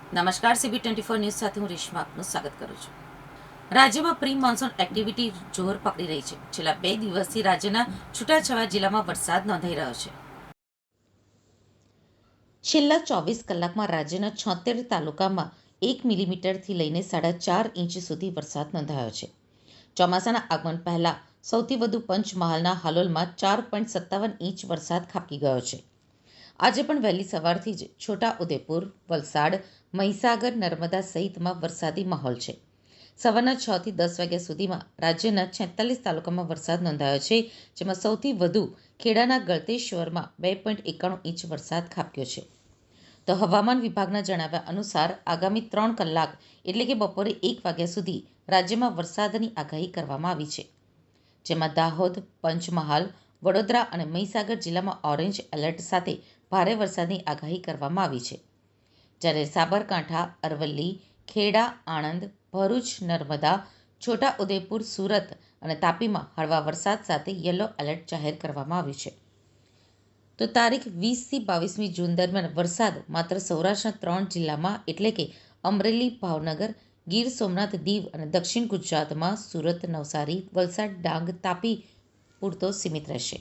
નમસ્કાર, CB24 news સાથે હું રેશમા આપનું સ્વાગત કરું છું. રાજ્યમાં પ્રી મોન્સૂન એક્ટિવિટી જોર પકડી રહી છે. છેલ્લા 2 દિવસથી રાજ્યના છૂટાછવાયા જિલ્લામાં વરસાદ નોંધાઈ રહ્યો છે. છેલ્લા 24 કલાકમાં રાજ્યના 76 તાલુકામાં 1 મિલીમીટરથી લઈને 4.5 ઇંચ સુધી વરસાદ નોંધાયો છે. ચોમાસાના આગમન પહેલા સૌથી વધુ પંચમહાલના હાલોલમાં 4.57 ઇંચ વરસાદ ખાબકી ગયો છે. આજે પણ વહેલી સવારથી જ છોટા ઉદેપુર, વલસાડ, મહીસાગર, નર્મદા સહિતમાં વરસાદી માહોલ છે. સવારના 6 થી 10 વાગ્યા સુધીમાં રાજ્યના 46 તાલુકામાં વરસાદ નોંધાયો છે, જેમાં સૌથી વધુ ખેડાના ગળતેશ્વરમાં 2.91 ઇંચ વરસાદ ખાબક્યો છે. તો હવામાન વિભાગના જણાવ્યા અનુસાર આગામી 3 કલાક એટલે કે બપોરે 1 વાગ્યા સુધી રાજ્યમાં વરસાદની આગાહી કરવામાં આવી છે, જેમાં દાહોદ, પંચમહાલ, વડોદરા અને મહીસાગર જિલ્લામાં ઓરેન્જ એલર્ટ સાથે ભારે વરસાદની આગાહી કરવામાં આવી છે. જ્યારે સાબરકાંઠા, અરવલ્લી, ખેડા, આણંદ, ભરૂચ, નર્મદા, છોટા ઉદેપુર, સુરત અને તાપીમાં હળવા વરસાદ સાથે યલો એલર્ટ જાહેર કરવામાં આવ્યું છે. તો તારીખ 20 થી 22મી જૂન દરમિયાન વરસાદ માત્ર સૌરાષ્ટ્રના 3 જિલ્લામાં એટલે કે અમરેલી, ભાવનગર, ગીર સોમનાથ, દીવ અને દક્ષિણ ગુજરાતમાં સુરત, નવસારી, વલસાડ, ડાંગ, તાપી પૂરતો સીમિત રહેશે.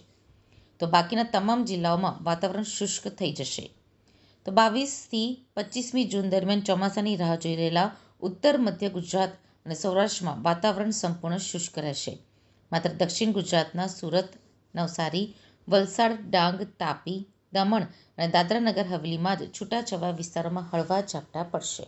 તો બાકીના તમામ જિલ્લાઓમાં વાતાવરણ શુષ્ક થઈ જશે. તો 22 થી 25મી જૂન દરમિયાન ચોમાસાની રાહ જોઈ રહેલા ઉત્તર મધ્ય ગુજરાત અને સૌરાષ્ટ્રમાં વાતાવરણ સંપૂર્ણ શુષ્ક રહેશે. માત્ર દક્ષિણ ગુજરાતના સુરત, નવસારી, વલસાડ, ડાંગ, તાપી, દમણ અને દાદરા નગર હવેલીમાં જ છૂટાછવાયા વિસ્તારોમાં હળવા ઝાપટા પડશે.